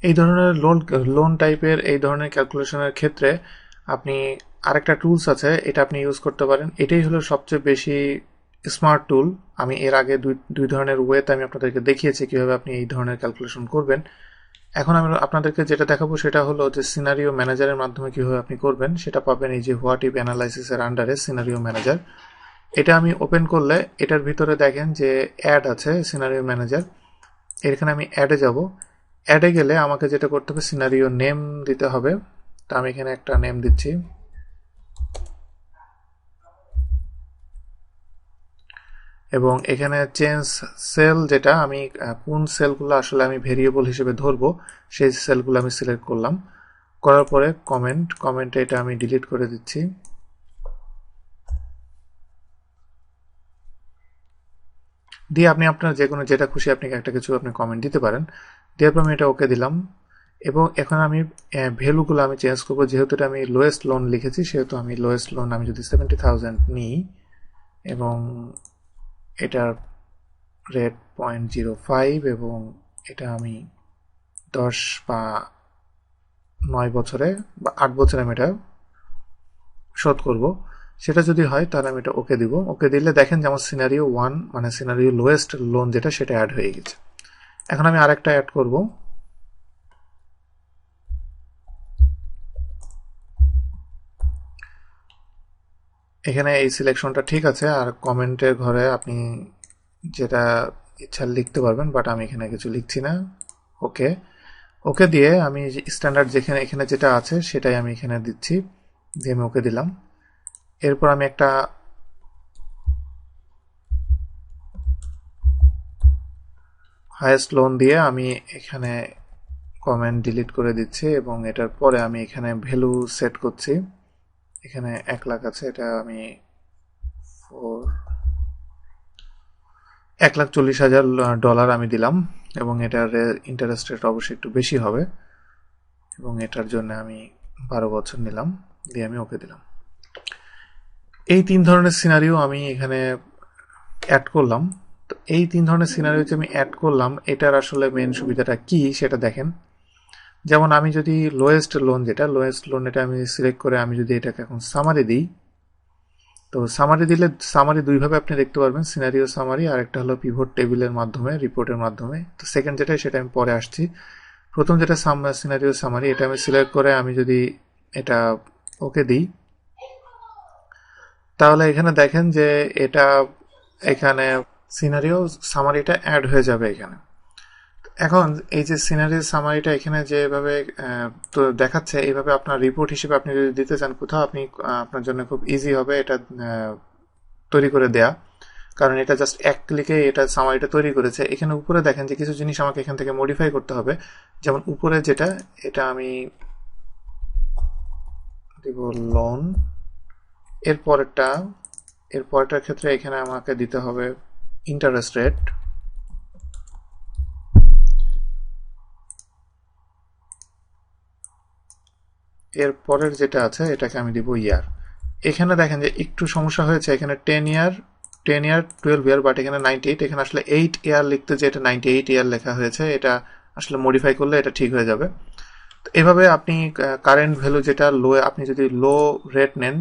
এই ধরনের লোন টাইপের এই ধরনের ক্যালকুলেশনের ক্ষেত্রে আপনি আরেকটা টুলস আছে, এটা আপনি ইউজ করতে পারেন। এটাই হলো সবচেয়ে বেশি স্মার্ট টুল। আমি এর আগে দুই ধরনের ওয়েতে আমি আপনাদেরকে দেখিয়েছি কিভাবে আপনি এই ধরনের ক্যালকুলেশন করবেন। এখন আমি আপনাদেরকে যেটা দেখাবো সেটা হলো যে সিনারিও ম্যানেজারের মাধ্যমে কিভাবে আপনি করবেন সেটা পাবেন এই যে হোয়াট ইফ অ্যানালাইসিসের আন্ডারে সিনারিও ম্যানেজার। এটা আমি ওপেন করলে এটার ভিতরে দেখেন যে অ্যাড আছে সিনারিও ম্যানেজার। এখানে আমি অ্যাডে যাব। অ্যাডে গেলে আমাকে যেটা করতে হবে সিনারিও নেম দিতে হবে। তো আমি এখানে একটা নেম দিচ্ছি। এবং এখানে চেঞ্জ সেল, যেটা আমি কোন সেলগুলো আসলে আমি ভেরিয়েবল হিসেবে ধরবো সেই সেলগুলো আমি সিলেক্ট করলাম। করার পরে কমেন্টে এটা আমি ডিলিট করে দিচ্ছি। দিয়ে আপনি আপনার যে কোনো যেটা খুশি আপনি একটা কিছু আপনি কমেন্ট দিতে পারেন। দেওয়ার পর আমি এটা ওকে দিলাম। এবং এখন আমি ভ্যালুগুলো আমি চেঞ্জ করবো। যেহেতু এটা আমি লোয়েস্ট লোন লিখেছি সেহেতু আমি লোয়েস্ট লোন আমি যদি 70,000 নিই এবং এটার রেট 0.05 এবং এটা আমি 10 বা 9 বছরে বা 8 বছরে আমি এটা শোধ করব, সেটা যদি হয় তাহলে আমি এটা ওকে দিব। ওকে দিলে দেখেন যে আমার সিনারিও 1 মানে সিনারিও লোয়েস্ট লোন যেটা সেটা অ্যাড হয়ে গেছে। এখন আমি আরেকটা অ্যাড করব। এখানে এই সিলেকশনটা ঠিক আছে, আর কমেন্টের ঘরে আপনি যেটা ইচ্ছা লিখতে পারবেন, বাট আমি এখানে কিছু লিখছি না। ওকে ওকে দিয়ে আমি স্ট্যান্ডার্ড যেখানে এখানে যেটা আছে সেটাই আমি এখানে দিচ্ছি, দিয়ে আমি ওকে দিলাম। এরপর আমি একটা হাইয়েস্ট লোন দিয়ে আমি এখানে কমেন্ট ডিলিট করে দিচ্ছি এবং এটার পরে আমি এখানে ভ্যালু সেট করছি। এখানে 1 লাখ আছে, এটা আমি 1,40,000 ডলার আমি দিলাম এবং এটার ইন্টারেস্ট রেট অবশ্যই একটু বেশি হবে এবং এটার জন্য আমি 12 বছর নিলাম, দিয়ে আমি ওকে দিলাম। এই 3 ধরনের সিনারিও আমি এখানে অ্যাড করলাম। তো এই 3 ধরনের সিনারিও যে আমি অ্যাড করলাম এটার আসলে মেন সুবিধাটা কি সেটা দেখেন। যেমন আমি যদি লোয়েস্ট লোন এটা আমি সিলেক্ট করে আমি যদি এটাকে এখন সামারি দিই, তো সামারি দিলে সামারি দুইভাবে আপনি দেখতে পারবেন, সিনারিও সামারি আর একটা হলো পিভট টেবিলের মাধ্যমে, রিপোর্টের মাধ্যমে। তো সেকেন্ড যেটা সেটা আমি পরে আসছি। প্রথম যেটা সিনারিও সামারি, এটা আমি সিলেক্ট করে আমি যদি এটা ওকে দিই তাহলে এখানে দেখেন যে এটা এখানে সিনারিও সামারিটা অ্যাড হয়ে যাবে এখানে। এখন এই যে সিনারিও সামারিটা এখানে যেভাবে তো দেখাচ্ছে, এইভাবে আপনার রিপোর্ট হিসেবে আপনি যদি দিতে চান কোথাও, আপনি আপনার জন্য খুব ইজি হবে এটা তৈরি করে দেয়া, কারণ এটা জাস্ট এক ক্লিকে এটা সামারিটা তৈরি করেছে। এখানে উপরে দেখেন যে কিছু জিনিস আমাকে এখান থেকে মডিফাই করতে হবে। যেমন উপরে যেটা, এটা আমি দিব লোন, এর পরেরটার ক্ষেত্রে এখানে আমাকে দিতে হবে ইন্টারেস্ট রেট, এর পরের যেটা আছে এটাকে আমি দিব ইয়ার। এখানে দেখেন যে একটু সমস্যা হয়েছে, এখানে 10 ইয়ার 12 ইয়ার, বাট এখানে 98, এখানে আসলে 8 ইয়ার লিখতে যে এটা 98 ইয়ার লেখা হয়েছে, এটা আসলে মডিফাই করলে এটা ঠিক হয়ে যাবে। তো এভাবে আপনি কারেন্ট ভ্যালু যেটা লো, আপনি যদি লো রেট নেন,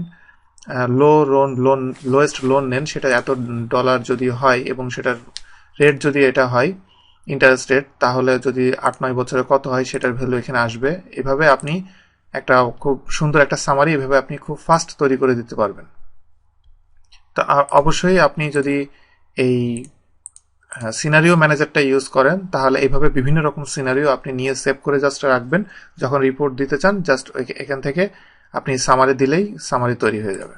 লোয়েস্ট লোন নেন, সেটা এত ডলার যদি হয় এবং সেটার রেট যদি এটা হয় ইন্টারেস্ট রেট, তাহলে যদি 8-9 বছরে কত হয় সেটার ভ্যালু এখানে আসবে। এভাবে আপনি একটা খুব সুন্দর একটা সামারি এভাবে আপনি খুব ফাস্ট তৈরি করে দিতে পারবেন। তো অবশ্যই আপনি যদি এই সিনারিও ম্যানেজারটা ইউজ করেন তাহলে এইভাবে বিভিন্ন রকম সিনারিও আপনি নিয়ে সেভ করে জাস্ট রাখবেন। যখন রিপোর্ট দিতে চান জাস্ট এখান থেকে আপনি সামারি দিলেই সামারি তৈরি হয়ে যাবে।